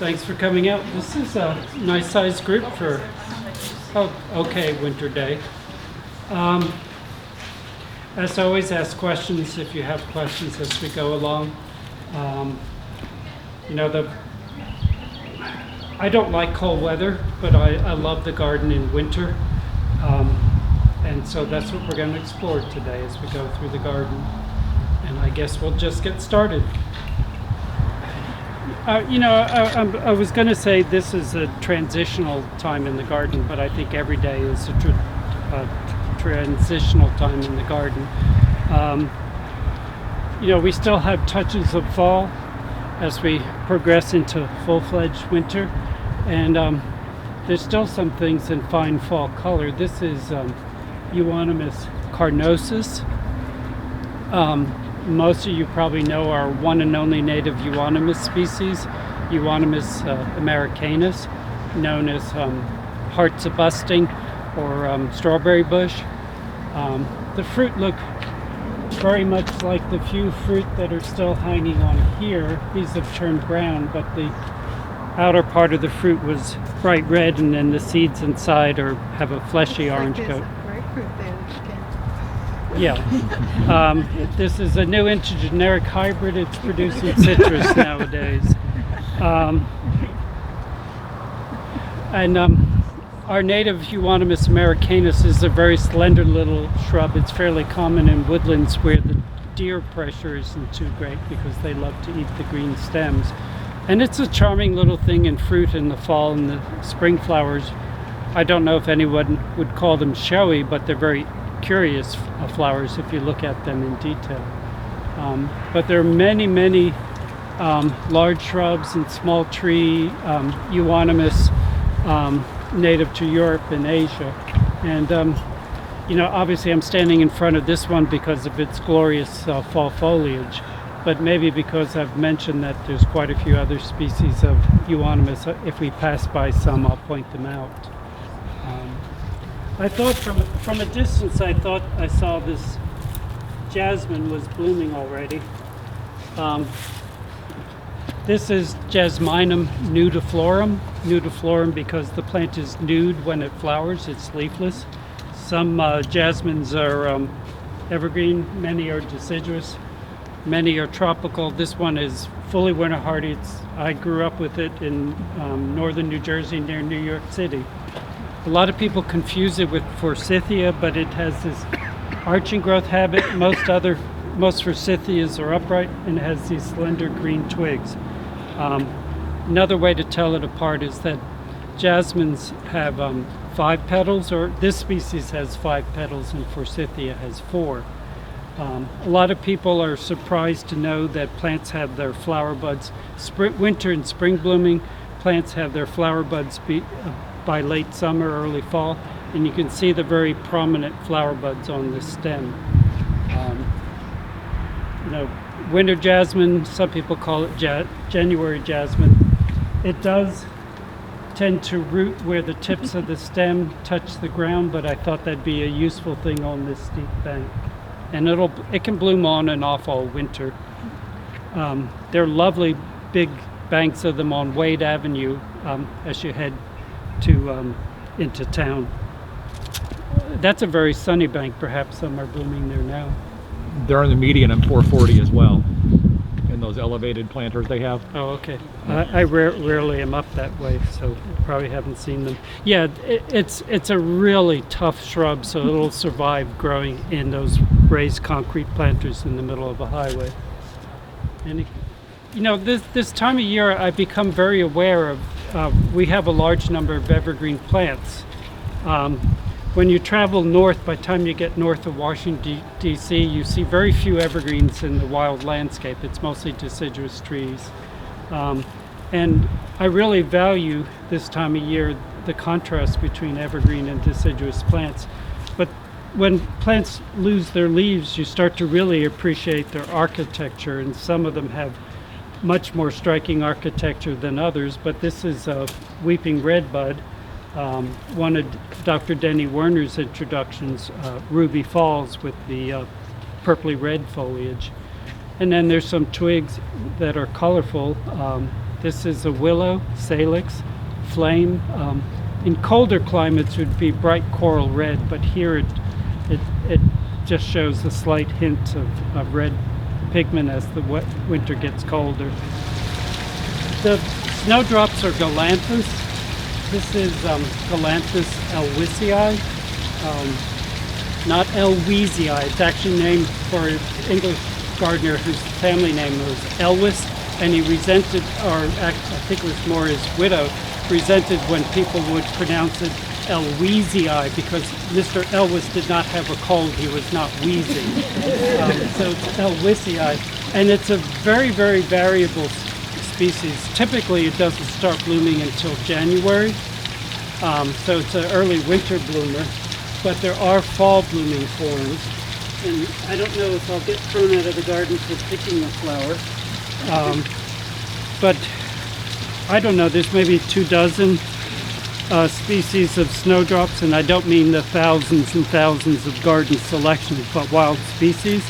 Thanks for coming out. This is a nice sized group for okay winter day. As always, ask questions if you have questions as we go along. I don't like cold weather, but I love the garden in winter. And so that's what we're going to explore today as we go through the garden. And I guess we'll just get started. I was going to say this is a transitional time in the garden, but I think every day is a transitional time in the garden. We still have touches of fall as we progress into full-fledged winter, and there's still some things in fine fall color. This is Euonymus carnosus. Most of you probably know our one and only native Euonymus species, Euonymus americanus, known as hearts of busting or strawberry bush. The fruit look very much like the few fruit that are still hanging on here. These have turned brown, but the outer part of the fruit was bright red, and then the seeds inside have a fleshy orange coat. Grapefruit there. Yeah. This is a new intergeneric hybrid. It's producing citrus nowadays. Our native Euonymus americanus is a very slender little shrub. It's fairly common in woodlands where the deer pressure isn't too great because they love to eat the green stems. And it's a charming little thing in fruit in the fall, and the spring flowers. I don't know if anyone would call them showy, but they're very curious flowers if you look at them in detail. But there are many large shrubs and small tree Euonymus native to Europe and Asia. And obviously I'm standing in front of this one because of its glorious fall foliage, but maybe because I've mentioned that there's quite a few other species of Euonymus. If we pass by some, I'll point them out. I thought from a distance, I thought I saw this jasmine was blooming already. This is Jasminum nudiflorum because the plant is nude when it flowers. It's leafless. Some jasmines are evergreen, many are deciduous, many are tropical. This one is fully winter hardy. I grew up with it in northern New Jersey near New York City. A lot of people confuse it with forsythia, but it has this arching growth habit. Most forsythias are upright and it has these slender green twigs. Another way to tell it apart is that jasmines have 5 petals, or this species has 5 petals and forsythia has 4. A lot of people are surprised to know that plants have their flower buds. Winter and spring blooming plants have their flower buds by late summer, early fall, and you can see the very prominent flower buds on the stem. Winter jasmine, some people call it January jasmine. It does tend to root where the tips of the stem touch the ground, but I thought that'd be a useful thing on this steep bank. And it can bloom on and off all winter. There are lovely big banks of them on Wade Avenue as you head into town. That's a very sunny bank. Perhaps some are blooming there now. They're in the median and 440 as well, in those elevated planters they have. Oh, okay. I rarely am up that way, so probably haven't seen them. Yeah, it's a really tough shrub, so it'll survive growing in those raised concrete planters in the middle of a highway. And this time of year, I've become very aware of. We have a large number of evergreen plants. When you travel north, by the time you get north of Washington, D.C., you see very few evergreens in the wild landscape. It's mostly deciduous trees. And I really value this time of year the contrast between evergreen and deciduous plants. But when plants lose their leaves, you start to really appreciate their architecture, and some of them have much more striking architecture than others. But this is a weeping redbud. One of Dr. Denny Werner's introductions, Ruby Falls, with the purpley red foliage. And then there's some twigs that are colorful. This is a willow, salix, flame. In colder climates, it would be bright coral red, but here it just shows a slight hint of red pigment as the winter gets colder. The snowdrops are galanthus. This is Galanthus elwesii, not Elwesii. It's actually named for an English gardener whose family name was Elwes, and he resented, or I think it was more his widow, resented when people would pronounce it Elwesii because Mr. Elwes did not have a cold, he was not wheezing. So it's Elwesii, and it's a very, very variable species. Typically it doesn't start blooming until January, so it's an early winter bloomer, but there are fall blooming forms. And I don't know if I'll get thrown out of the garden for picking a flower, but I don't know, there's maybe 24 species of snowdrops, and I don't mean the thousands and thousands of garden selections, but wild species.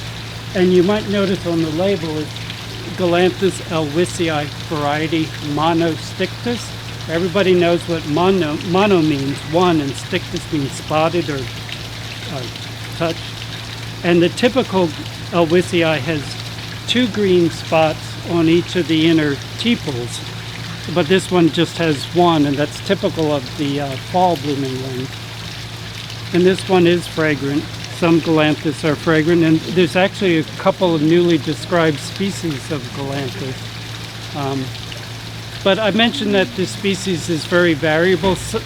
And you might notice on the label it's Galanthus elwesii variety monostictus. Everybody knows what mono means, one, and stictus means spotted or touched. And the typical elwesii has 2 green spots on each of the inner tepals, but this one just has 1, and that's typical of the fall blooming one. And this one is fragrant. Some Galanthus are fragrant, and there's actually a couple of newly described species of Galanthus. But I mentioned that the species is very variable. So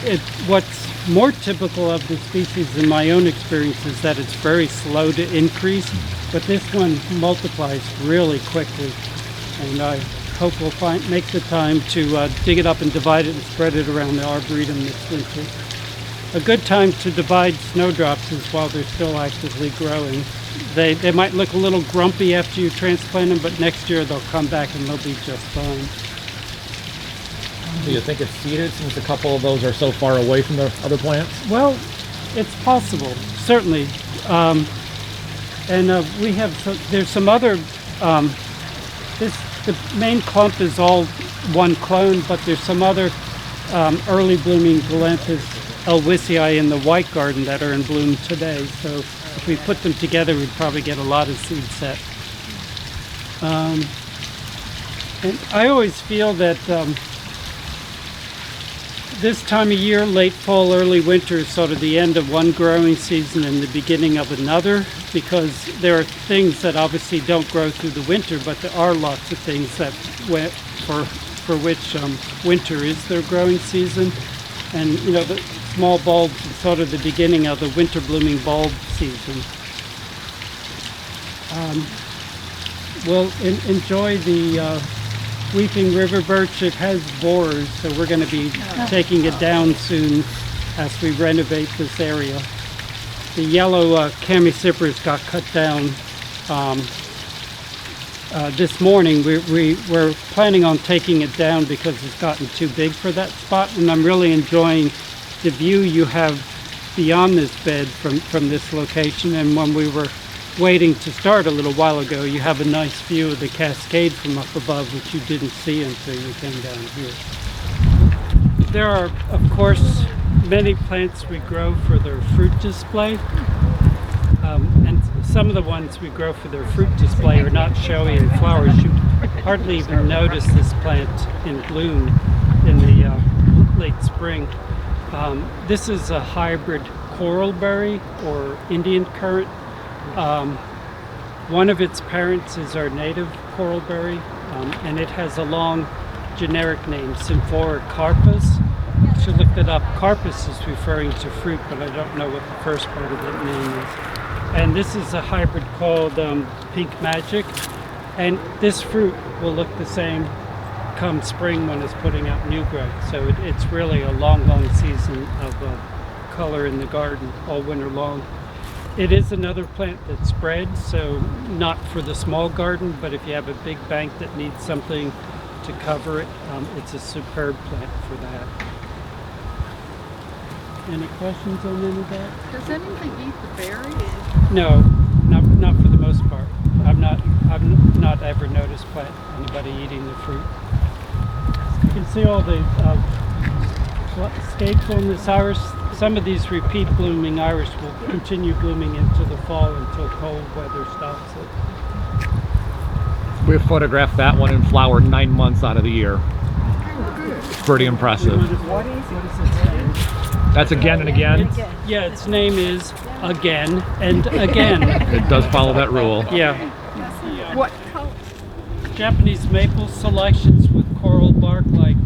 what's more typical of the species in my own experience is that it's very slow to increase, but this one multiplies really quickly. And I hope we'll make the time to dig it up and divide it and spread it around the arboretum this winter. A good time to divide snowdrops is while they're still actively growing. They might look a little grumpy after you transplant them, but next year they'll come back and they'll be just fine. Do you think it's seeded since a couple of those are so far away from the other plants? Well, it's possible, certainly. We have there's some other. The main clump is all one clone, but there's some other early blooming Galanthus elwesii in the white garden that are in bloom today. So if we put them together, we'd probably get a lot of seed set. And I always feel that this time of year, late fall, early winter, is sort of the end of one growing season and the beginning of another, because there are things that obviously don't grow through the winter, but there are lots of things that for which winter is their growing season. And you know, the small bulbs are sort of the beginning of the winter blooming bulb season. We'll enjoy the weeping river birch. It has borers, so we're going to be taking it down soon as we renovate this area. The yellow chamaecyparis got cut down this morning. We're planning on taking it down because it's gotten too big for that spot, and I'm really enjoying the view you have beyond this bed from this location. And when we were waiting to start a little while ago, you have a nice view of the cascade from up above, which you didn't see until you came down here. There are, of course, many plants we grow for their fruit display, and some of the ones we grow for their fruit display are not showy in flowers. You hardly even notice this plant in bloom in the late spring. This is a hybrid coralberry or Indian currant. One of its parents is our native coralberry, and it has a long generic name, Symphora carpus. You should look that up. Carpus is referring to fruit, but I don't know what the first part of that name is. And this is a hybrid called Pink Magic, and this fruit will look the same come spring when it's putting out new growth. So it's really a long, long season of color in the garden all winter long. It is another plant that spreads, so not for the small garden, but if you have a big bank that needs something to cover it, it's a superb plant for that. Any questions on any of that? Does anything eat the berries? No, not for the most part. I've not ever noticed anybody eating the fruit. see all the scapefulness iris. Some of these repeat blooming iris will continue blooming into the fall until cold weather stops it. We photographed that one in flower 9 months out of the year. Pretty impressive. What is its name? That's again and again. Yeah, its name is Again and Again. It does follow that rule. Yeah. What color? Japanese maple selections with coral bark like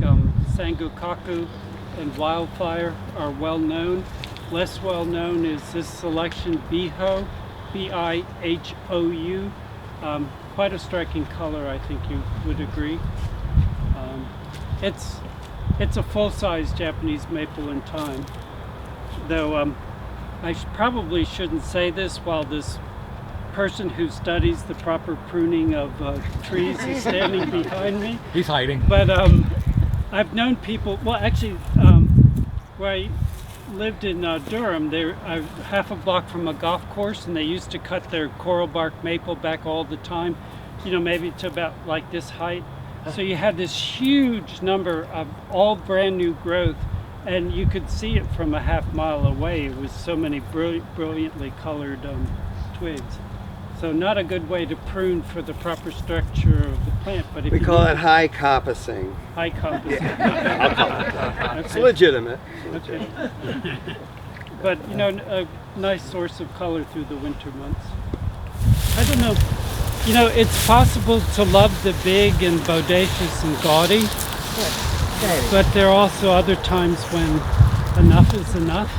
Sangokaku and Wildfire are well known. Less well known is this selection Bihou, B-I-H-O-U. Quite a striking color, I think you would agree. It's a full-size Japanese maple in time. Though I probably shouldn't say this while this person who studies the proper pruning of trees is standing behind me. He's hiding. But I've known people, well actually, where I lived in Durham, I'm half a block from a golf course, and they used to cut their coral bark maple back all the time, you know, maybe to about like this height. So you had this huge number of all brand new growth, and you could see it from a half mile away. It was so many brilliantly colored twigs. So not a good way to prune for the proper structure of the plant. But if We call it high coppicing. high compass. I'll call it that. It's legitimate. Okay. But you know, a nice source of color through the winter months. I don't know. You know, it's possible to love the big and bodacious and gaudy, but there are also other times when enough is enough.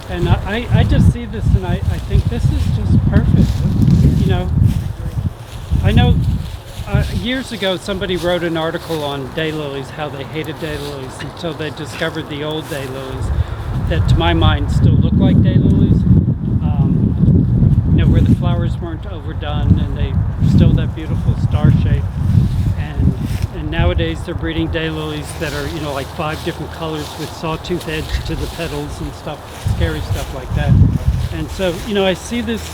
And I just see this and I think this is just perfect. You know, I know years ago somebody wrote an article on daylilies, how they hated daylilies until they discovered the old daylilies that to my mind still look like daylilies. You know, where the flowers weren't overdone and they still that beautiful star shape. And nowadays they're breeding daylilies that are, you know, like 5 different colors with sawtooth edge to the petals and stuff, scary stuff like that. And so, you know, I see this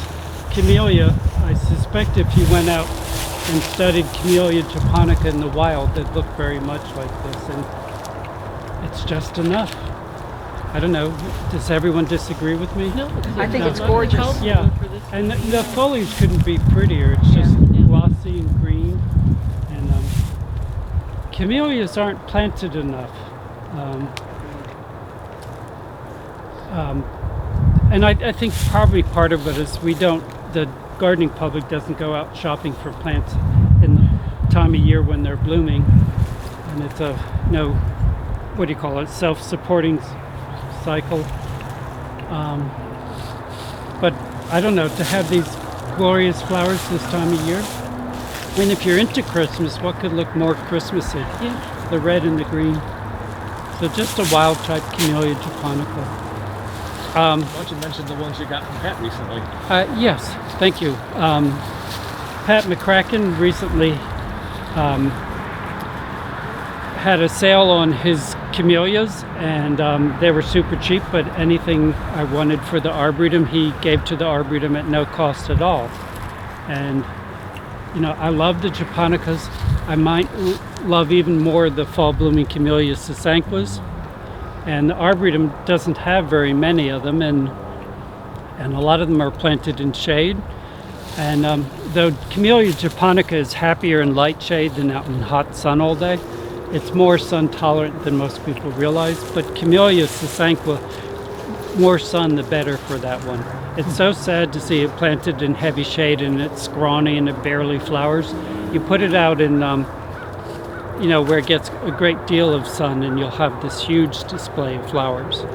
camellia. I suspect if you went out and studied Camellia japonica in the wild, they'd look very much like this, and it's just enough. I don't know, does everyone disagree with me? No, I think it's gorgeous. Yeah, and the foliage couldn't be prettier. It's just glossy and green. And camellias aren't planted enough. And I think probably part of it is the gardening public doesn't go out shopping for plants in the time of year when they're blooming. And it's a, what do you call it, self-supporting cycle. But I don't know, to have these glorious flowers this time of year. I mean, if you're into Christmas, what could look more Christmassy? Yeah. The red and the green. So just a wild type Camellia japonica. Why don't you mention the ones you got from Pat recently? Yes, thank you. Pat McCracken recently had a sale on his camellias, and they were super cheap, but anything I wanted for the Arboretum, he gave to the Arboretum at no cost at all. And, you know, I love the japonicas. I might love even more the fall blooming Camellia sasanquas. And the Arboretum doesn't have very many of them, and a lot of them are planted in shade. And though Camellia japonica is happier in light shade than out in hot sun all day, it's more sun tolerant than most people realize. But Camellia sasanqua, more sun the better for that one. It's so sad to see it planted in heavy shade and it's scrawny and it barely flowers. You put it out in you know, where it gets a great deal of sun, and you'll have this huge display of flowers.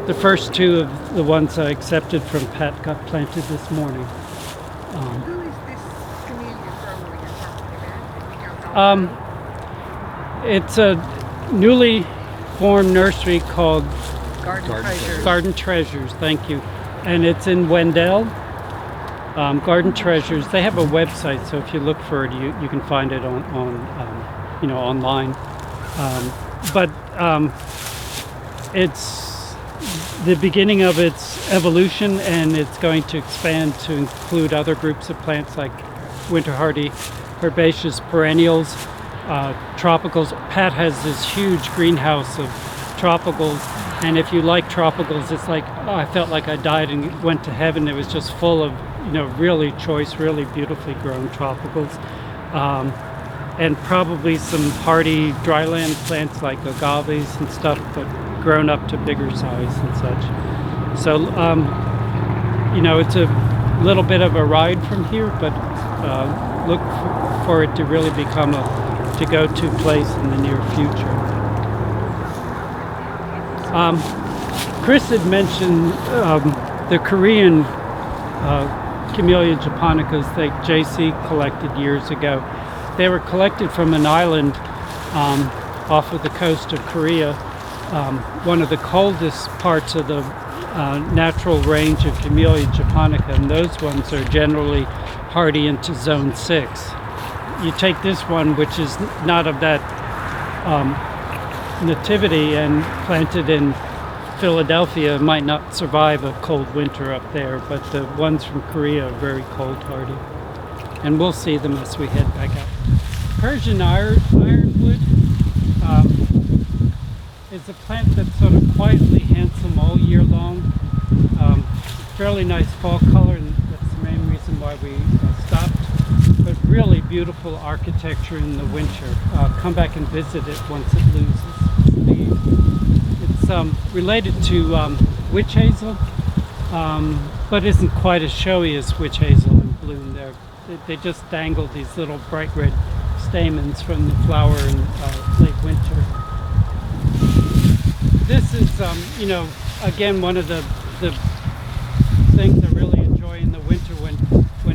The first 2 of the ones I accepted from Pat got planted this morning. Who is this camellia grower you're talking about? It's a newly formed nursery called Garden Treasures. Garden Treasures, thank you. And it's in Wendell. Garden Treasures, they have a website, so if you look for it, you can find it on you know, online. But it's the beginning of its evolution, and it's going to expand to include other groups of plants like winter hardy herbaceous perennials, tropicals. Pat has this huge greenhouse of tropicals, and if you like tropicals, it's like, oh, I felt like I died and went to heaven. It was just full of, really choice, really beautifully grown tropicals. And probably some hardy dryland plants like agaves and stuff, but grown up to bigger size and such. So, it's a little bit of a ride from here, but look for it to really become a to-go-to place in the near future. Chris had mentioned the Korean Camellia japonicas that JC collected years ago. They were collected from an island off of the coast of Korea, one of the coldest parts of the natural range of Camellia japonica, and those ones are generally hardy into zone 6. You take this one, which is not of that nativity, and planted in Philadelphia, might not survive a cold winter up there, but the ones from Korea are very cold hardy. And we'll see them as we head back out. Persian ironwood is a plant that's sort of quietly handsome all year long. Fairly nice fall color, and that's the main reason why we stopped. But really beautiful architecture in the winter. Come back and visit it once it loses leaves. It's related to witch hazel, but isn't quite as showy as witch hazel in bloom. They just dangle these little bright red stamens from the flower in late winter. This is, again, one of the things I really enjoy in the winter when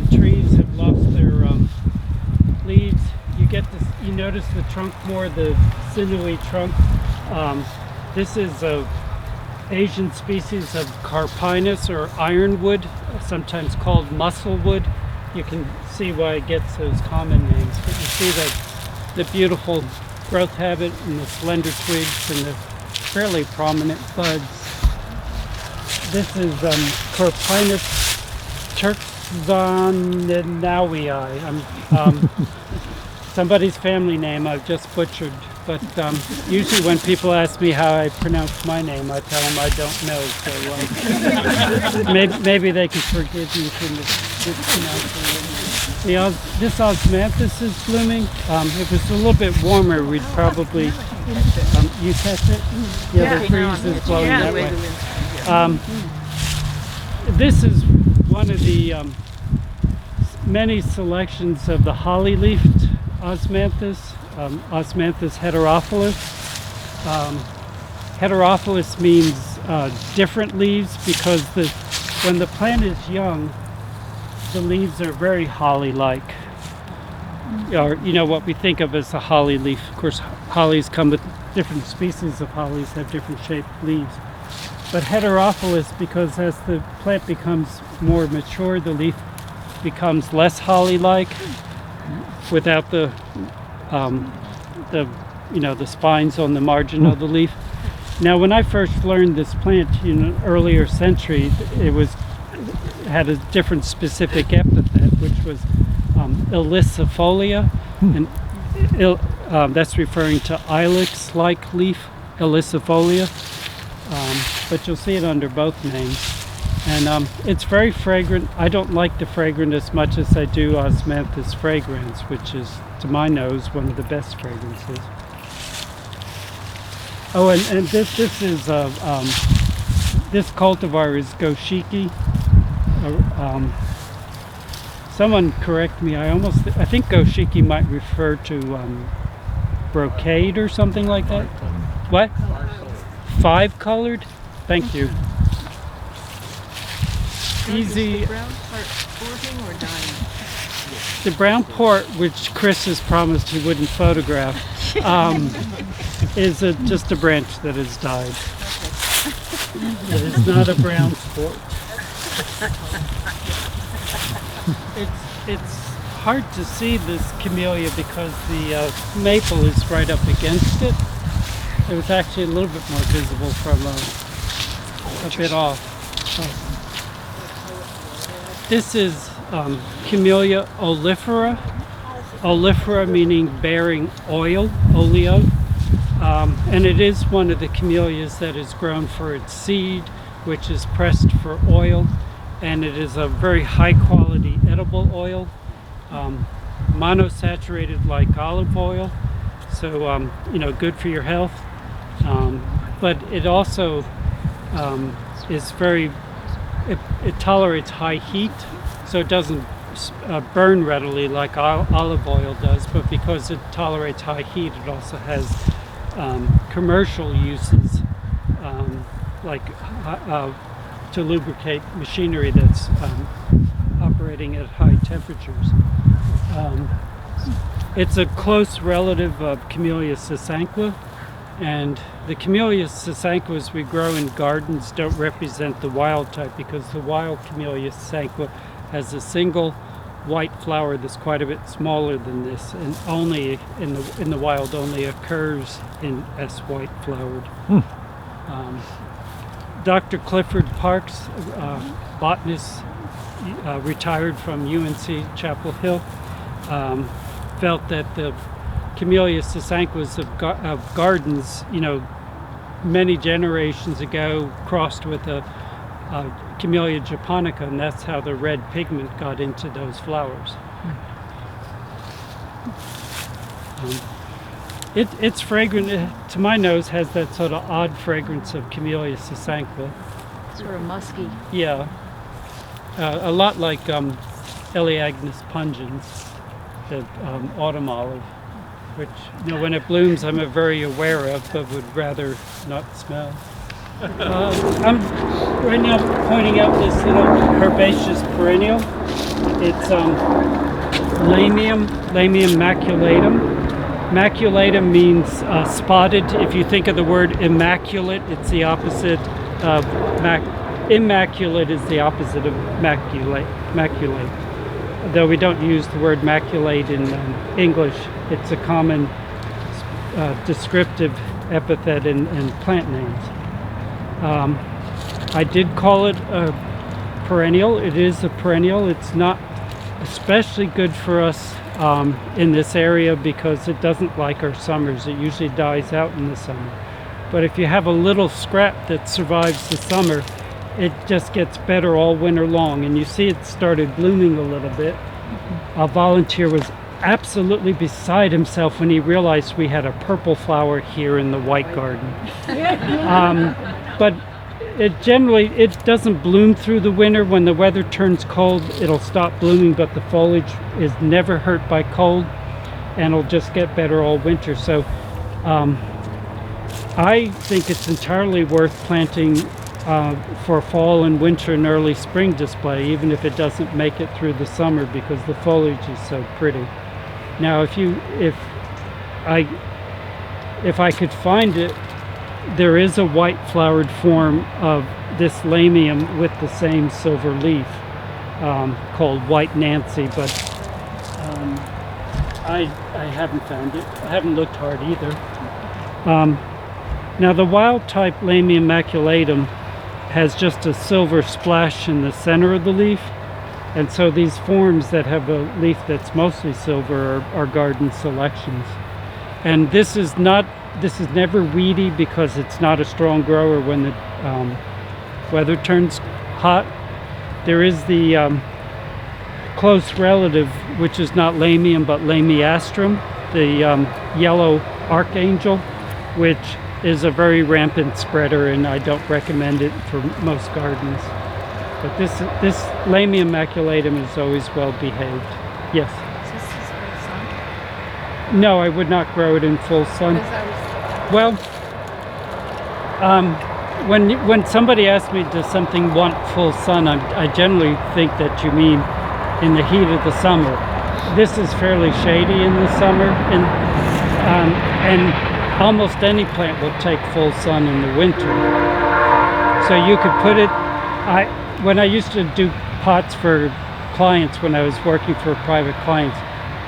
trees have lost their leaves. You get this. You notice the trunk more, the sinewy trunk. This is a Asian species of Carpinus or ironwood, sometimes called musclewood. You can see why it gets those common names, but you see the beautiful growth habit and the slender twigs and the fairly prominent buds. This is Carpinus turkzoninawi. Somebody's family name I've just butchered, but usually when people ask me how I pronounce my name, I tell them I don't know, so maybe they can forgive me for mispronouncing it. This osmanthus is blooming. If it was a little bit warmer, we'd probably, you catch it? Yeah, the breeze is blowing that way. This is one of the many selections of the holly-leafed osmanthus, Osmanthus heterophilus. Heterophilus means different leaves because when the plant is young, the leaves are very holly-like. Or, what we think of as a holly leaf. Of course, hollies come with different species of hollies, have different shaped leaves. But heterophilus, because as the plant becomes more mature, the leaf becomes less holly-like without the spines on the margin of the leaf. Now, when I first learned this plant in an earlier century, it had a different specific epithet, which was ilicifolia, and that's referring to ilex-like leaf, ilicifolia. But you'll see it under both names. And it's very fragrant. I don't like the fragrant as much as I do Osmanthus fragrans, which is, to my nose, one of the best fragrances. Oh, and this is this cultivar is Goshiki. Someone correct me. I think Goshiki might refer to brocade or something like that. What? 5-colored? Thank you. Easy. The brown part porting or dying? The brown port, which Chris has promised he wouldn't photograph, is just a branch that is dyed. It is not a brown sport. It's hard to see this camellia because the maple is right up against it. It was actually a little bit more visible from a bit off. This is Camellia oleifera. oleifera, meaning bearing oil, oleo. And it is one of the camellias that is grown for its seed, which is pressed for oil. And it is a very high quality edible oil, monosaturated like olive oil. So, good for your health. But it also is it tolerates high heat, so it doesn't burn readily like olive oil does, but because it tolerates high heat, it also has commercial uses, like to lubricate machinery that's operating at high temperatures. It's a close relative of Camellia sasanqua, and the Camellia sasanquas we grow in gardens don't represent the wild type, because the wild Camellia sasanqua has a single white flower that's quite a bit smaller than this, and only in the wild only occurs in S white flowered. Dr. Clifford Parks, botanist, retired from UNC Chapel Hill, felt that the Camellia sasanquas of gardens, many generations ago crossed with a Camellia japonica, and that's how the red pigment got into those flowers. It's fragrant, to my nose, has that sort of odd fragrance of Camellia sasanqua. Sort of musky. Yeah, a lot like Elaeagnus pungens, the autumn olive, which when it blooms I'm very aware of, but would rather not smell. I'm right now pointing out this little herbaceous perennial. It's Lamium maculatum. Maculatum means spotted. If you think of the word immaculate, it's the opposite of immaculate is the opposite of maculate. Though we don't use the word maculate in English, it's a common descriptive epithet in plant names. I did call it a perennial. It is a perennial. It's not especially good for us in this area because it doesn't like our summers. It usually dies out in the summer. But if you have a little scrap that survives the summer, it just gets better all winter long. And you see it started blooming a little bit. A volunteer was absolutely beside himself when he realized we had a purple flower here in the white garden. But it doesn't bloom through the winter. When the weather turns cold, it'll stop blooming, but the foliage is never hurt by cold, and it'll just get better all winter. So I think it's entirely worth planting for fall and winter and early spring display, even if it doesn't make it through the summer, because the foliage is so pretty. Now, if I could find it, there is a white flowered form of this lamium with the same silver leaf called White Nancy, but I haven't found it. I haven't looked hard either. Now the wild type Lamium maculatum has just a silver splash in the center of the leaf, and so these forms that have a leaf that's mostly silver are garden selections. And this is never weedy because it's not a strong grower when the weather turns hot. There is the close relative, which is not Lamium but Lamiastrum, the yellow archangel, which is a very rampant spreader, and I don't recommend it for most gardens. But this Lamium maculatum is always well behaved. Yes. Is this his full sun? No, I would not grow it in full sun. Because I was Well, when somebody asks me, does something want full sun, I generally think that you mean in the heat of the summer. This is fairly shady in the summer, and almost any plant will take full sun in the winter. So you could put it, when I used to do pots for clients, when I was working for private clients,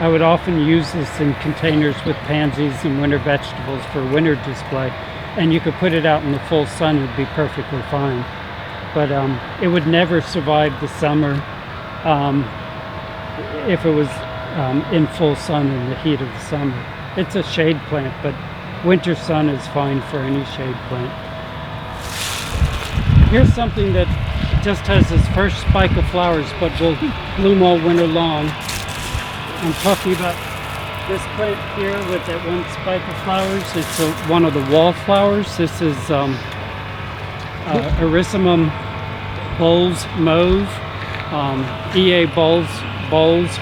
I would often use this in containers with pansies and winter vegetables for winter display. And you could put it out in the full sun, it would be perfectly fine. But it would never survive the summer if it was in full sun in the heat of the summer. It's a shade plant, but winter sun is fine for any shade plant. Here's something that just has its first spike of flowers, but will bloom all winter long. I'm talking about this plant here with that one spike of flowers. It's one of the wallflowers. This is Erysimum Bowles mauve. E.A. Bowles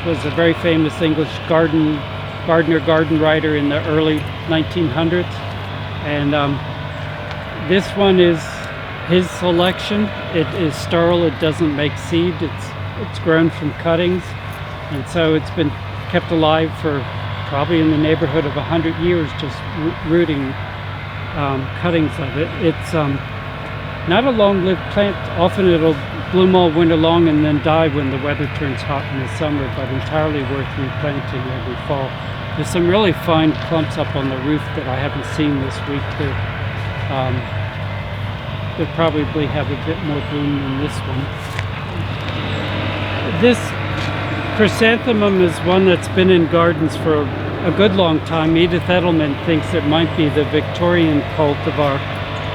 was a very famous English garden writer in the early 1900s, and this one is his selection. It is sterile. It doesn't make seed. It's grown from cuttings, and so it's been kept alive for probably in the neighborhood of 100 years, just rooting cuttings of it. It's not a long-lived plant. Often it'll bloom all winter long and then die when the weather turns hot in the summer, but entirely worth replanting every fall. There's some really fine clumps up on the roof that I haven't seen this week. They'll probably have a bit more bloom than this one. This chrysanthemum is one that's been in gardens for a good long time. Edith Edelman thinks it might be the Victorian cult of our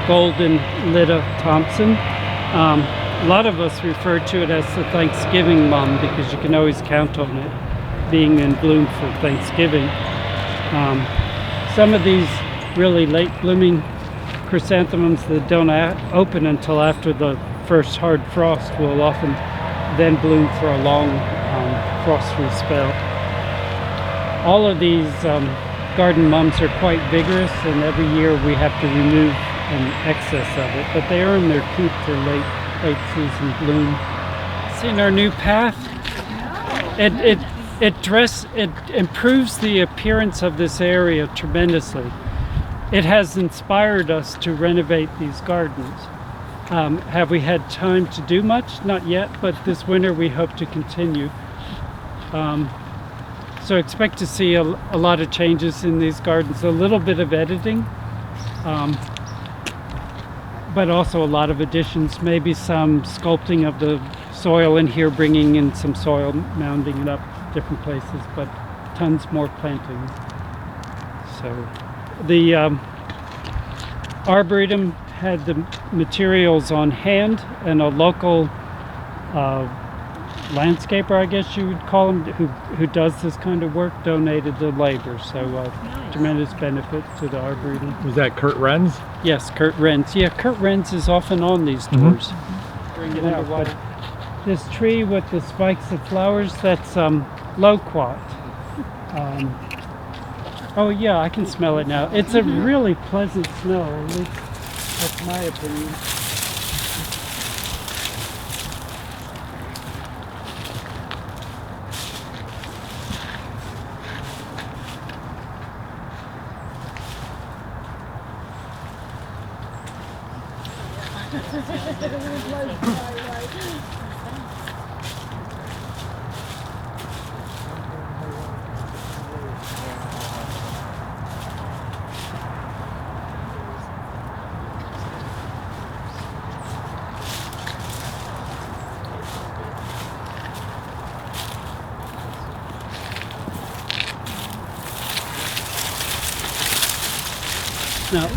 golden Lida Thompson. A lot of us refer to it as the Thanksgiving mum because you can always count on it being in bloom for Thanksgiving. Some of these really late blooming chrysanthemums that don't open until after the first hard frost will often then bloom for a long frost-free spell. All of these garden mums are quite vigorous, and every year we have to remove an excess of it, but they earn their keep for late season bloom. Seen our new path? It improves the appearance of this area tremendously. It has inspired us to renovate these gardens. Have we had time to do much? Not yet, but this winter we hope to continue. So expect to see a lot of changes in these gardens, a little bit of editing, but also a lot of additions, maybe some sculpting of the soil in here, bringing in some soil, mounding it up different places, but tons more planting. So the Arboretum had the materials on hand, and a local landscaper, I guess you would call him, who does this kind of work, donated the labor. So tremendous benefit to the Arboretum. Was that Kurt Renz? Yes, Kurt Renz. Yeah, Kurt Renz is often on these tours. Bring it out. But this tree with the spikes of flowers, that's loquat. Oh yeah, I can smell it now. It's a really pleasant smell, at least that's my opinion. Now,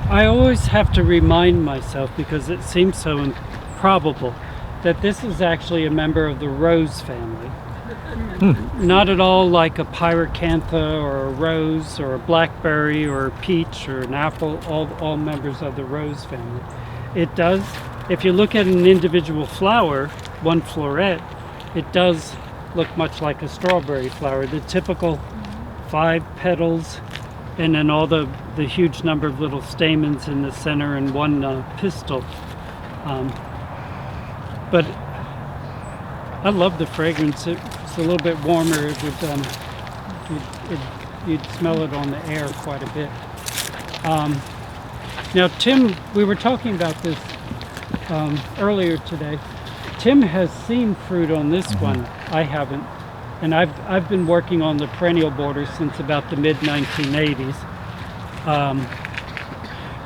I always have to remind myself, because it seems so improbable, that this is actually a member of the rose family. Not at all like a pyracantha or a rose or a blackberry or a peach or an apple, all members of the rose family. It does, if you look at an individual flower, one floret, it does look much like a strawberry flower. The typical 5 petals, and then all the huge number of little stamens in the center and one pistil. But I love the fragrance. It's a little bit warmer. It would, you'd smell it on the air quite a bit. Now Tim, we were talking about this earlier today. Tim has seen fruit on this one. I haven't. And I've been working on the perennial border since about the mid-1980s.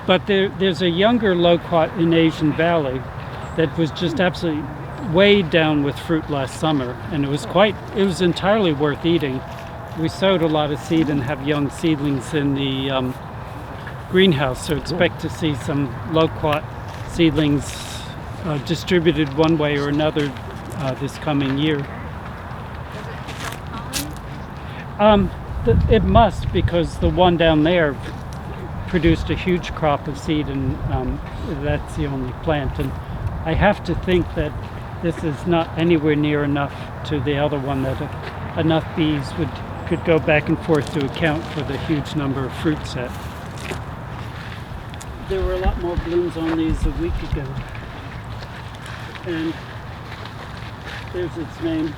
But there's a younger loquat in Asian Valley that was just absolutely weighed down with fruit last summer, and it was entirely worth eating. We sowed a lot of seed and have young seedlings in the greenhouse, so expect to see some loquat seedlings distributed one way or another this coming year. It must, because the one down there produced a huge crop of seed, and that's the only plant. And I have to think that this is not anywhere near enough to the other one that enough bees could go back and forth to account for the huge number of fruit set. There were a lot more blooms on these a week ago, and there's its name.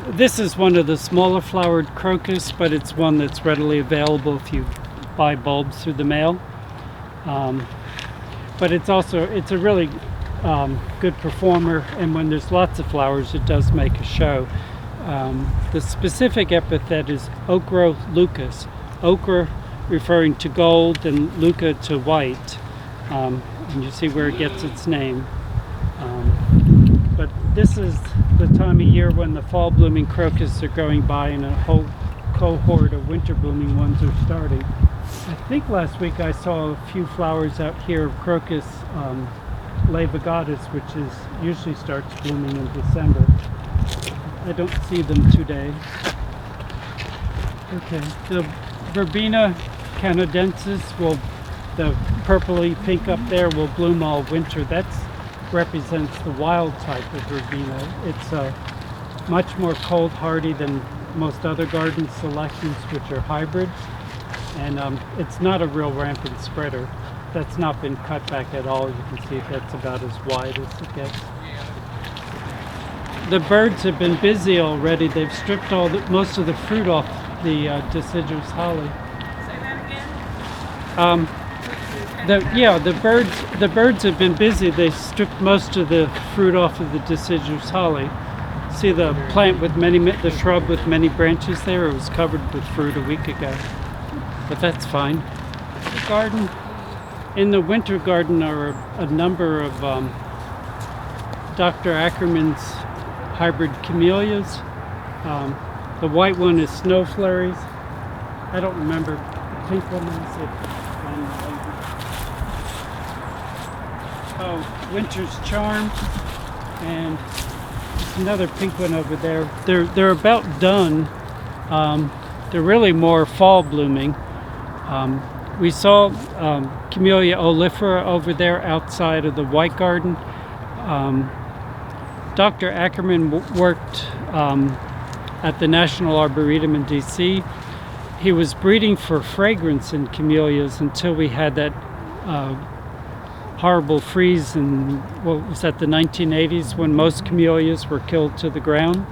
This is one of the smaller flowered crocus, but it's one that's readily available if you buy bulbs through the mail. But it's a really good performer, and when there's lots of flowers, it does make a show. The specific epithet is ochro-lucus. Ochre referring to gold and luca to white. And you see where it gets its name. But this is the time of year when the fall blooming crocus are going by and a whole cohort of winter blooming ones are starting. I think last week I saw a few flowers out here of crocus levigatus, which usually starts blooming in December. I don't see them today. Okay, the Verbena canadensis the purpley pink up there will bloom all winter. That represents the wild type of verbena. It's much more cold hardy than most other garden selections, which are hybrids. And it's not a real rampant spreader. That's not been cut back at all. You can see that's about as wide as it gets. The birds have been busy already. They've stripped most of the fruit off the deciduous holly. Say that again? The birds have been busy. They stripped most of the fruit off of the deciduous holly. See the plant with the shrub with many branches there? It was covered with fruit a week ago. But that's fine. The garden, in the winter garden are a number of Dr. Ackerman's hybrid camellias. The white one is snow flurries. I don't remember. The pink one is it. Oh, Winter's Charm, and there's another pink one over there. They're about done. They're really more fall blooming. We saw Camellia oleifera over there outside of the white garden. Dr. Ackerman worked at the National Arboretum in DC. He was breeding for fragrance in camellias until we had that horrible freeze in, what was that, the 1980s, when most camellias were killed to the ground.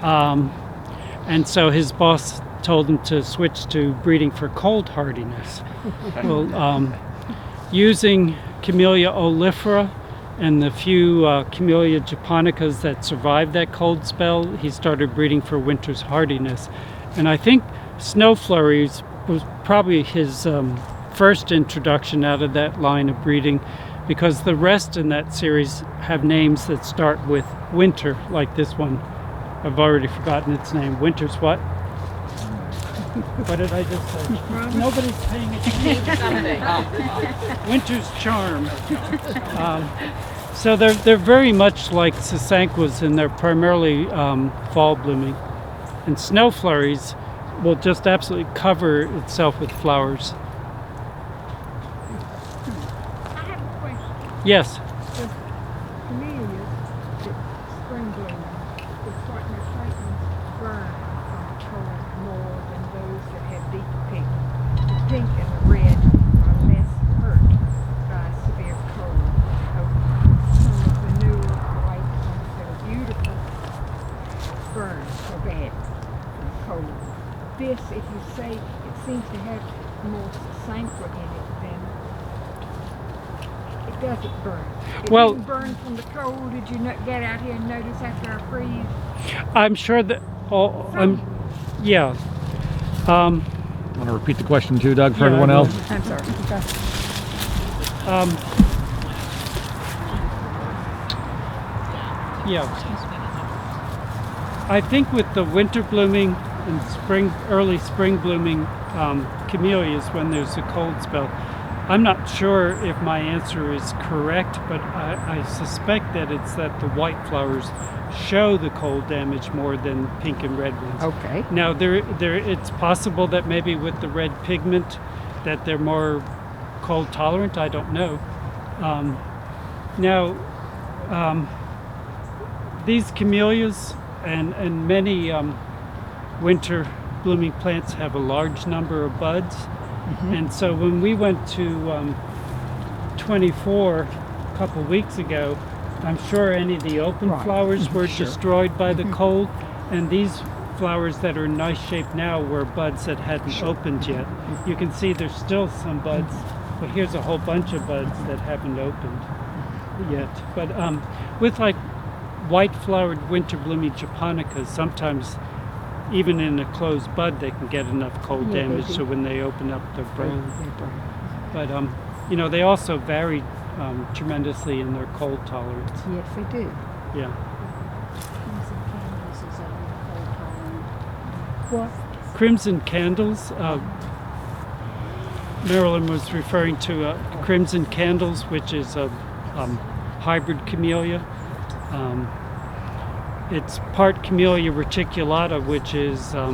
And so his boss told him to switch to breeding for cold hardiness. Well, using Camellia oleifera and the few Camellia japonicas that survived that cold spell, he started breeding for winter's hardiness. And I think snow flurries was probably his first introduction out of that line of breeding, because the rest in that series have names that start with winter, like this one. I've already forgotten its name. Winter's what? What did I just say? Nobody's paying attention. Winter's Charm. So they're very much like sasanquas, and they're primarily fall blooming. And snow flurries will just absolutely cover itself with flowers. I have a question. Yes. The camellias that spring bloom, the partner Titans burn from cold more than those that have deeper pink. The pink and the red are less hurt by severe cold. Some of the newer white ones that are beautiful burn so bad from cold. This, if you say, it seems to have more sasanqua in it than it doesn't burn. It didn't burn from the cold. Did you get out here and notice after our freeze? I'm sure that. Yeah. Want to repeat the question too, Doug, for everyone else? I'm sorry. Yeah. I think with the winter blooming and early spring blooming camellias when there's a cold spell, I'm not sure if my answer is correct, but I suspect that it's that the white flowers show the cold damage more than pink and red ones. Okay. Now, it's possible that maybe with the red pigment that they're more cold tolerant. I don't know. These camellias and many winter blooming plants have a large number of buds. And so when we went to 24 a couple weeks ago, I'm sure any of the open flowers were destroyed by the cold, and these flowers that are in nice shape now were buds that hadn't opened yet. You can see there's still some buds, but here's a whole bunch of buds that haven't opened yet. But with like white flowered winter blooming japonicas, sometimes even in a closed bud they can get enough cold damage, so when they open up they're brown. But they also vary tremendously in their cold tolerance. Yes, they do. Yeah. What? Crimson candles. Marilyn was referring to crimson candles, which is a hybrid camellia. It's part Camellia reticulata, which is a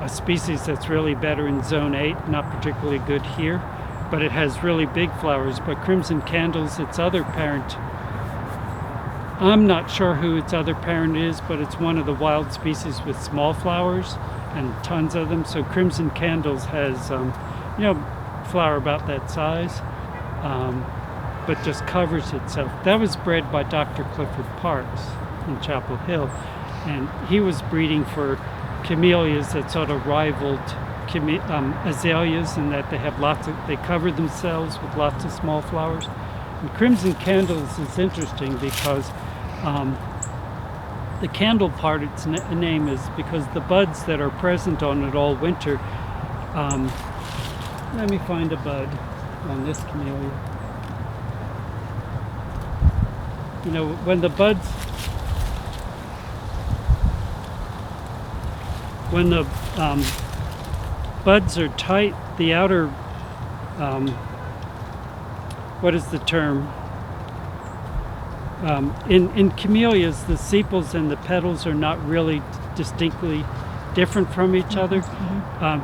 species that's really better in zone 8, not particularly good here, but it has really big flowers. But crimson candles, its other parent, I'm not sure who its other parent is, but it's one of the wild species with small flowers and tons of them. So crimson candles has flower about that size, but just covers itself. That was bred by Dr. Clifford Parks in Chapel Hill, and he was breeding for camellias that sort of rivaled azaleas in that they have they cover themselves with lots of small flowers. And crimson candles is interesting because the candle part, its name is because the buds that are present on it all winter. Let me find a bud on this camellia. When the buds are tight, the outer, what is the term? In camellias, the sepals and the petals are not really distinctly different from each other.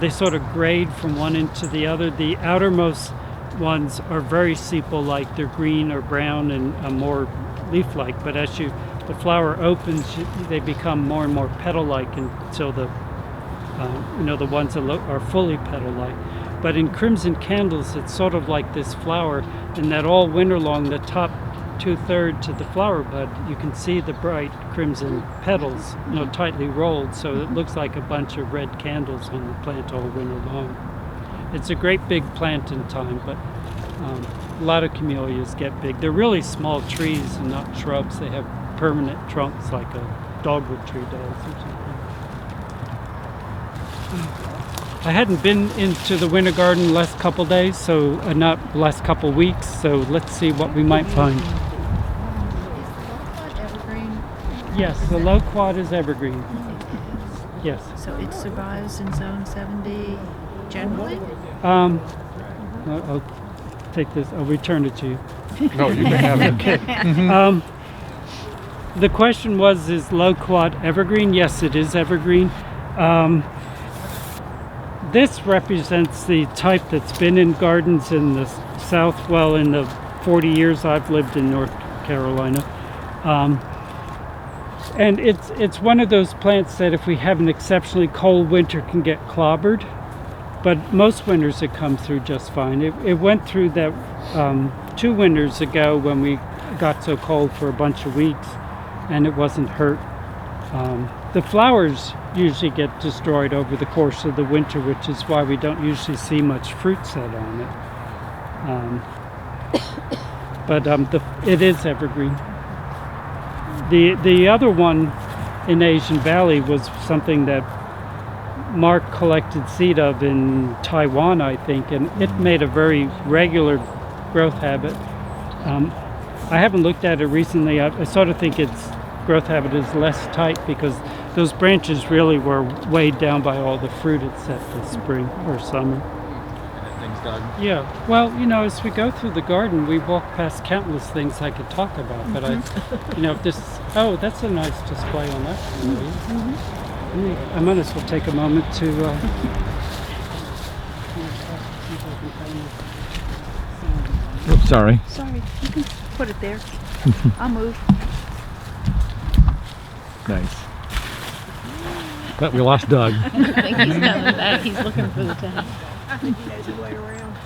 They sort of grade from one end to the other. The outermost ones are very sepal-like. They're green or brown and more leaf-like, but as the flower opens, they become more and more petal-like until the ones that are fully petal-like. But in crimson candles, it's sort of like this flower, in that all winter long, the top 2/3 of the flower bud, you can see the bright crimson petals, tightly rolled, so it looks like a bunch of red candles on the plant all winter long. It's a great big plant in time, but a lot of camellias get big. They're really small trees and not shrubs. They have permanent trunks like a dogwood tree does or something. I hadn't been into the winter garden the last couple days, so not the last couple weeks, so let's see what we might find. Is the loquat evergreen? Yes, the loquat is evergreen. Yes. So it survives in zone 70 generally? I'll take this. I'll return it to you. No, you can have it. Okay. The question was, is loquat evergreen? Yes, it is evergreen. This represents the type that's been in gardens in the South, well, in the 40 years I've lived in North Carolina. And it's one of those plants that if we have an exceptionally cold winter can get clobbered, but most winters it comes through just fine. It went through that 2 winters ago when we got so cold for a bunch of weeks, and it wasn't hurt. The flowers usually get destroyed over the course of the winter, which is why we don't usually see much fruit set on it. But it is evergreen. The other one in Asian Valley was something that Mark collected seed of in Taiwan, I think, and it made a very regular growth habit. I haven't looked at it recently. I sort of think its growth habit is less tight because those branches really were weighed down by all the fruit it set this spring or summer. And then things dug. Yeah, well, you know, as we go through the garden, we walk past countless things I could talk about, but I, you know, if this, oh, that's a nice display on that. I might as well take a moment to, Oops, sorry. Sorry, you can put it there. I'll move. Nice. But we lost Doug. I think he's coming back. He's looking for the tank. I think he knows his way around.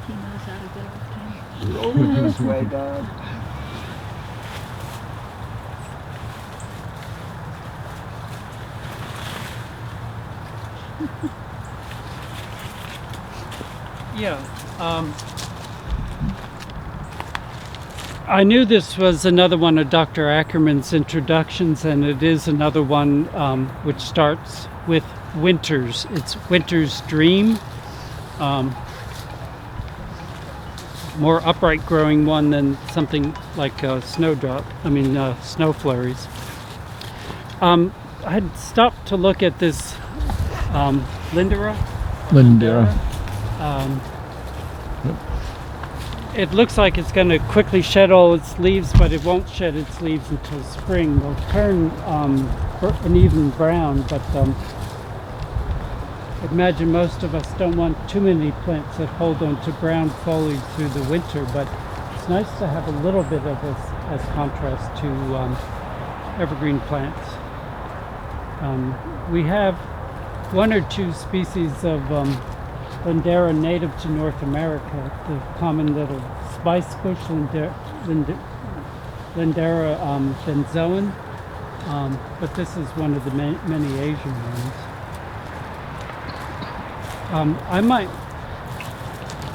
He knows how to get off tank. Rolling this way, Dad. yeah. I knew this was another one of Dr. Ackerman's introductions, and it is another one which starts with Winters. It's Winter's Dream. More upright growing one than something like snowdrop. I mean, snow flurries. I had stopped to look at this Lindera. It looks like it's going to quickly shed all its leaves, but it won't shed its leaves until spring. They'll turn an even brown, but imagine most of us don't want too many plants that hold on to brown foliage through the winter, but it's nice to have a little bit of this as contrast to evergreen plants. We have one or two species of Lindera native to North America, the common little spice bush, Lindera benzoin, but this is one of the many Asian ones. I might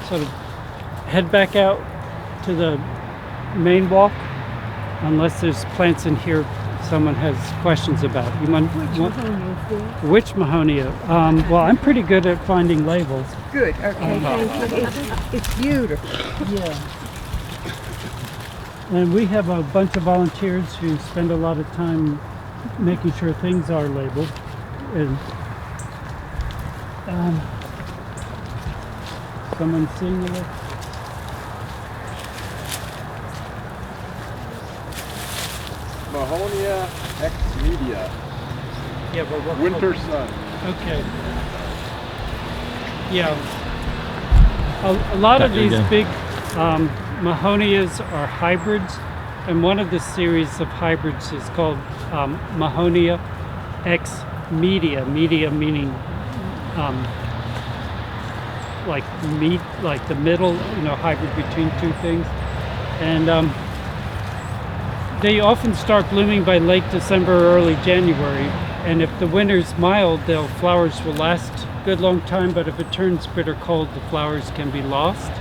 sort of head back out to the main walk, unless there's plants in here someone has questions about. You want which Mahonia? Well, I'm pretty good at finding labels. Good. Okay. Thank you. It's beautiful. Yeah. And we have a bunch of volunteers who spend a lot of time making sure things are labeled. And someone seeing the list? Mahonia ex media. Yeah, but what Winter sun. Okay. Yeah. A lot of these big Mahonias are hybrids, and one of the series of hybrids is called Mahonia ex media. Media meaning like meat, like the middle, you know, hybrid between two things. And they often start blooming by late December or early January. And if the winter's mild, the flowers will last a good long time, but if it turns bitter cold, the flowers can be lost.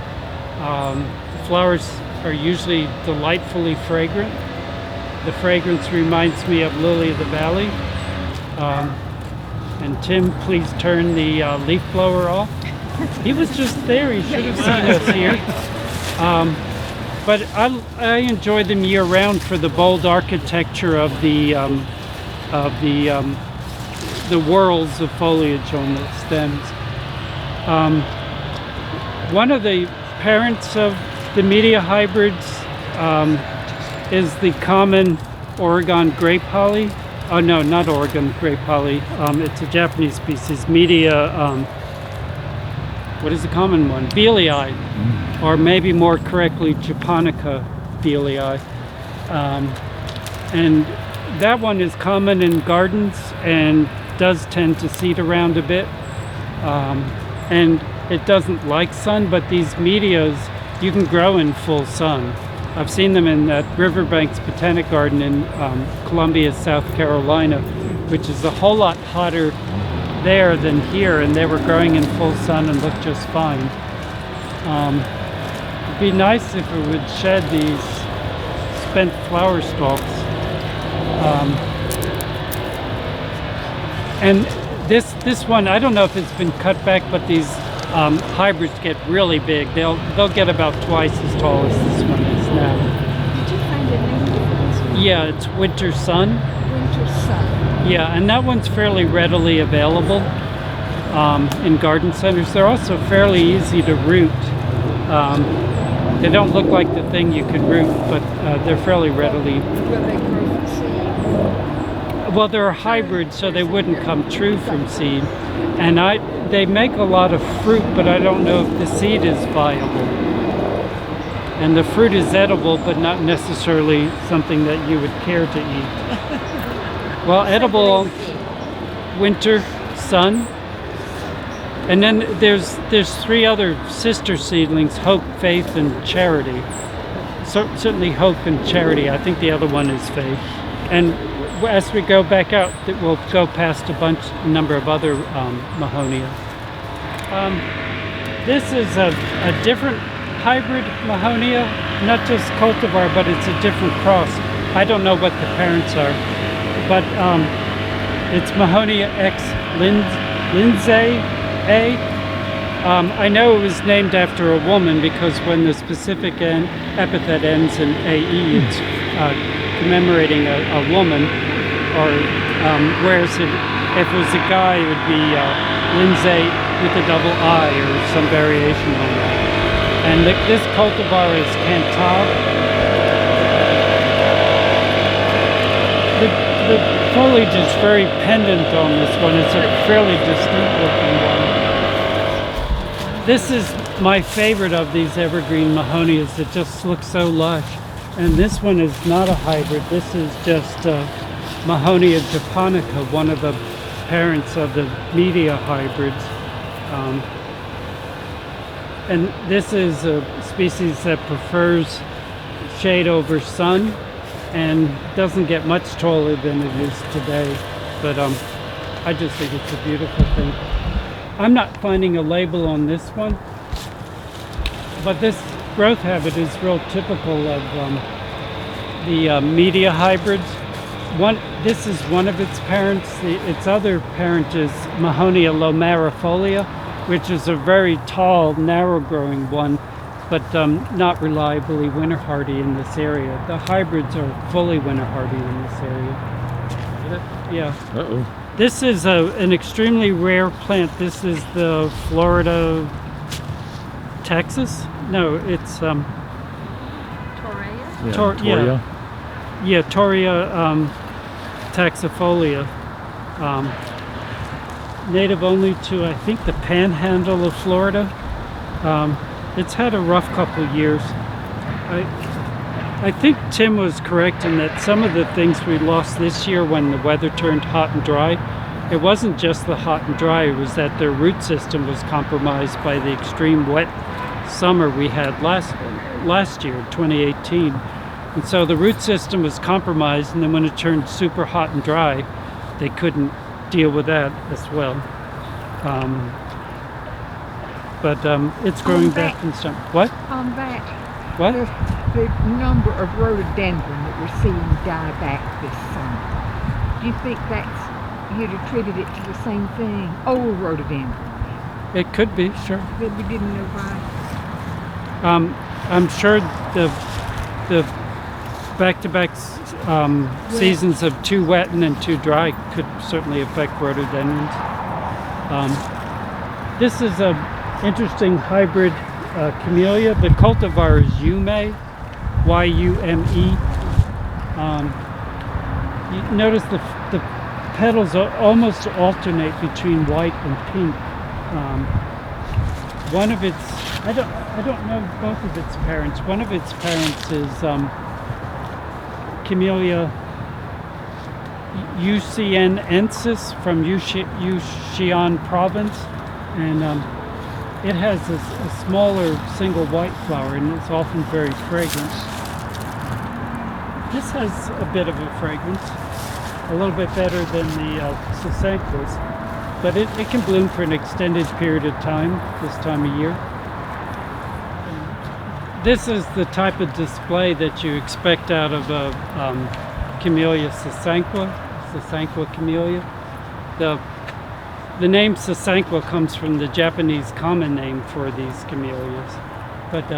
The flowers are usually delightfully fragrant. The fragrance reminds me of Lily of the Valley. And Tim, please turn the leaf blower off. He was just there, he should have seen us here. But I enjoy them year round for the bold architecture of the whorls of foliage on the stems. One of the parents of the media hybrids is the common Oregon grape holly. Oh no, not Oregon grape holly. It's a Japanese species, media. What is the common one? Beelii, or maybe more correctly, Japonica beelii. And that one is common in gardens and does tend to seed around a bit. And it doesn't like sun, but these medias you can grow in full sun. I've seen them in that Riverbanks Botanic Garden in Columbia, South Carolina, which is a whole lot hotter there than here, and they were growing in full sun and looked just fine. It'd be nice if it would shed these spent flower stalks. And this one, I don't know if it's been cut back, but these hybrids get really big. They'll get about twice as tall as this one is now. Did you find a name for this one? Yeah, it's Winter Sun. Winter Sun. Yeah, and that one's fairly readily available in garden centers. They're also fairly easy to root. They don't look like the thing you could root, but they're fairly readily. Will they grow from seed? Well, they're a hybrid, so they wouldn't come true from seed. And they make a lot of fruit, but I don't know if the seed is viable. And the fruit is edible, but not necessarily something that you would care to eat. Well, edible Winter Sun. And then there's three other sister seedlings, Hope, Faith, and Charity. Certainly Hope and Charity. I think the other one is Faith. And as we go back out, we'll go past a number of other Mahonia. This is a different hybrid Mahonia, not just cultivar, but it's a different cross. I don't know what the parents are, but it's Mahonia X Lindsay A. I know it was named after a woman because when the specific epithet ends in AE, it's commemorating a woman, or whereas if it was a guy, it would be Lindsay with a double I or some variation on that. And this cultivar is Cantab. The foliage is very pendant on this one. It's a fairly distinct looking one. This is my favorite of these evergreen Mahonias. It just looks so lush. And this one is not a hybrid. This is just Mahonia japonica, one of the parents of the media hybrids. And this is a species that prefers shade over sun and doesn't get much taller than it is today. But I just think it's a beautiful thing. I'm not finding a label on this one, but this growth habit is real typical of the media hybrids. This is one of its parents. Its other parent is Mahonia lomarifolia, which is a very tall, narrow-growing one, but not reliably winter hardy in this area. The hybrids are fully winter hardy in this area. Yeah. Uh-oh. This is an extremely rare plant. This is the Florida, Texas? No, it's Torreya? Yeah, Toria. Yeah, Toria taxifolia. Native only to, I think, the panhandle of Florida. It's had a rough couple of years. I think Tim was correct in that some of the things we lost this year when the weather turned hot and dry, it wasn't just the hot and dry, it was that their root system was compromised by the extreme wet summer we had last year, 2018. And so the root system was compromised, and then when it turned super hot and dry, they couldn't deal with that as well. But it's growing back in some. What? On that, What? the number of rhododendron that we're seeing die back this summer. Do you think you'd attribute it to the same thing? Old rhododendron. It could be, sure. That we didn't know why. I'm sure the back-to-back seasons of too wet and then too dry could certainly affect rhododendrons. This is a interesting hybrid camellia. The cultivar is Yume, Y-U-M-E. You notice the petals almost alternate between white and pink. One of its, I don't know both of its parents. One of its parents is Camellia Yucianensis from Yushan province, and it has a smaller single white flower, and it's often very fragrant. This has a bit of a fragrance, a little bit better than the Sasanquas, but it can bloom for an extended period of time this time of year. This is the type of display that you expect out of a Camellia Sasanqua camellia. the name Sasanqua comes from the Japanese common name for these camellias. But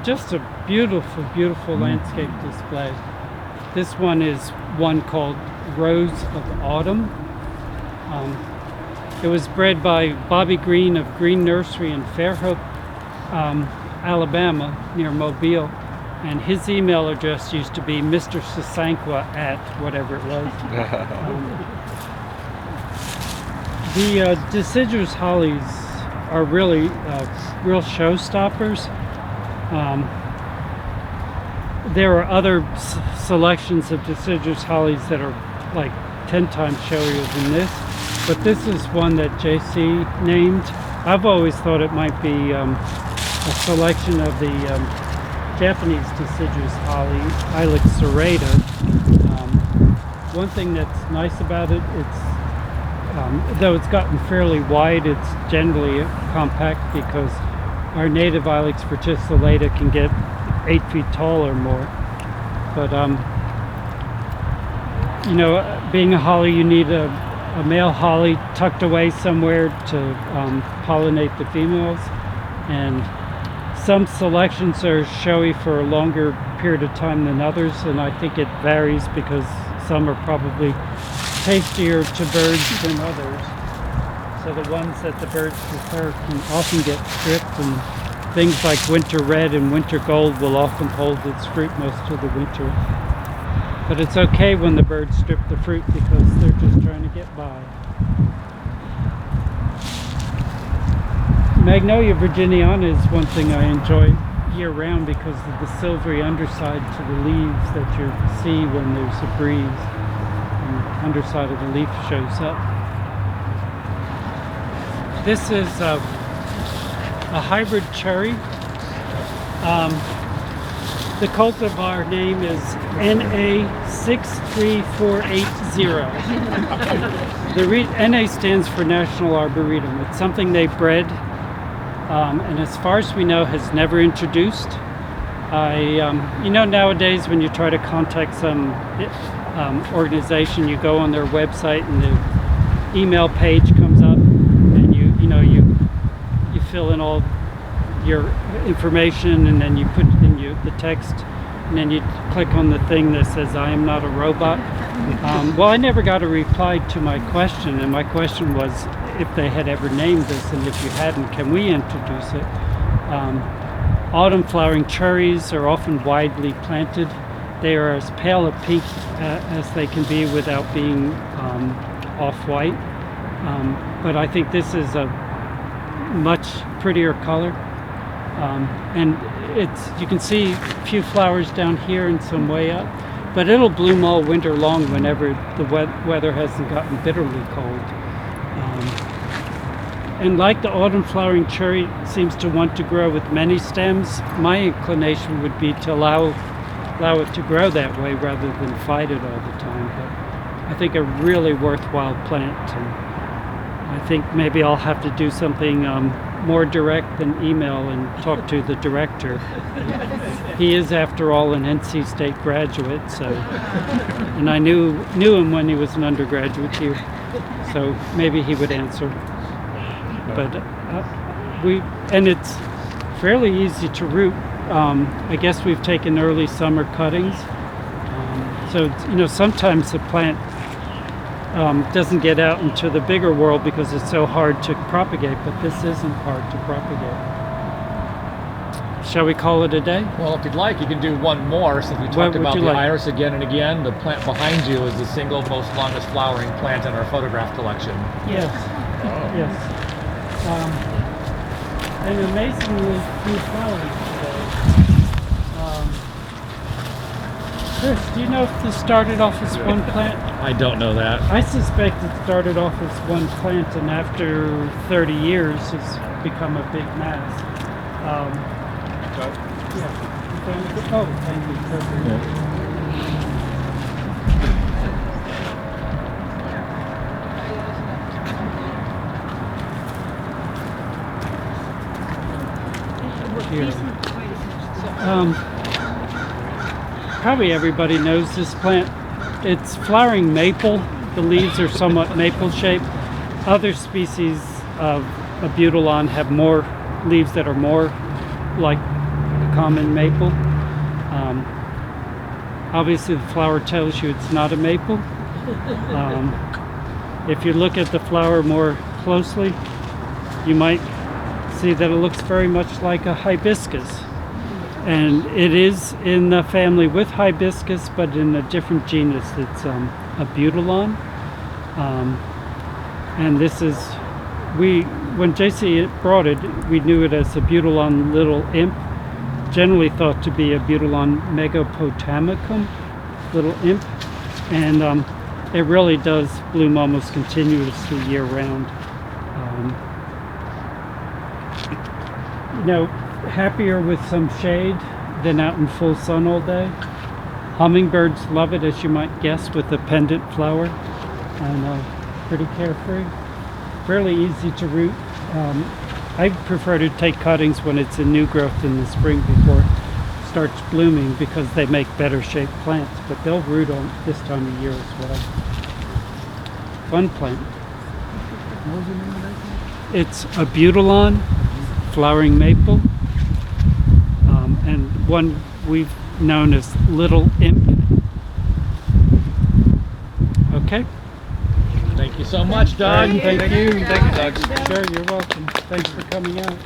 just a beautiful, beautiful landscape display. This one is one called Rose of Autumn. It was bred by Bobby Green of Green Nursery in Fairhope, Alabama, near Mobile. And his email address used to be Mr. Sasanqua at whatever it was. The deciduous hollies are really real showstoppers. There are other selections of deciduous hollies that are like 10 times showier than this, but this is one that JC named. I've always thought it might be a selection of the Japanese deciduous holly, Ilex serrata. One thing that's nice about it, though it's gotten fairly wide, it's generally compact because our native Ilex verticillata can get 8 feet tall or more. But being a holly, you need a male holly tucked away somewhere to pollinate the females, and some selections are showy for a longer period of time than others, and I think it varies because some are probably tastier to birds than others. So the ones that the birds prefer can often get stripped, and things like winter red and winter gold will often hold its fruit most of the winter. But it's okay when the birds strip the fruit because they're just trying to get by. Magnolia virginiana is one thing I enjoy year-round because of the silvery underside to the leaves that you see when there's a breeze and the underside of the leaf shows up. This is a hybrid cherry. The cultivar name is NA63480. The NA stands for National Arboretum. It's something they bred, and as far as we know, has never introduced. Nowadays when you try to contact some organization, you go on their website and the email page comes up, and you fill in all your information, and then you put in the text, and then you click on the thing that says I am not a robot. Well, I never got a reply to my question, and my question was if they had ever named this, and if you hadn't, can we introduce it? Autumn flowering cherries are often widely planted. They are as pale a pink as they can be without being off-white, but I think this is a much prettier color, and you can see a few flowers down here and some way up, but it'll bloom all winter long whenever the weather hasn't gotten bitterly cold. And like the autumn flowering cherry seems to want to grow with many stems, my inclination would be to allow it to grow that way rather than fight it all the time. But I think a really worthwhile plant, and I think maybe I'll have to do something more direct than email and talk to the director. He is, after all, an NC State graduate, and I knew him when he was an undergraduate here, so maybe he would answer. But it's fairly easy to root. I guess we've taken early summer cuttings, so sometimes the plant doesn't get out into the bigger world because it's so hard to propagate, but this isn't hard to propagate. Shall we call it a day? Well, if you'd like, you can do one more since we talked about the iris again and again. The plant behind you is the single most longest flowering plant in our photograph collection. Yes. Oh. Yes. And amazingly few flowers today. Chris, do you know if this started off as one plant? I don't know that. I suspect it started off as one plant, and after 30 years has become a big mass. Yeah. Oh, thank you. Perfect. Yeah. Here. Probably everybody knows this plant. It's flowering maple. The leaves are somewhat maple shaped. Other species of abutilon have more leaves that are more like the common maple. Obviously the flower tells you it's not a maple. If you look at the flower more closely, you might see that it looks very much like a hibiscus. And it is in the family with hibiscus, but in a different genus. It's abutilon. And this is, when JC brought it, we knew it as abutilon little imp, generally thought to be abutilon megapotamicum, little imp. And it really does bloom almost continuously year round. Happier with some shade than out in full sun all day. Hummingbirds love it, as you might guess, with a pendant flower, and pretty carefree. Fairly easy to root. I prefer to take cuttings when it's in new growth in the spring before it starts blooming, because they make better shaped plants, but they'll root on this time of year as well. Fun plant. What was the name of that? It's abutilon, flowering maple, and one we've known as little imp. Okay. Thank you so much, Doug. Thank you. Thank you, Doug. Sure, you're welcome. Thanks for coming out.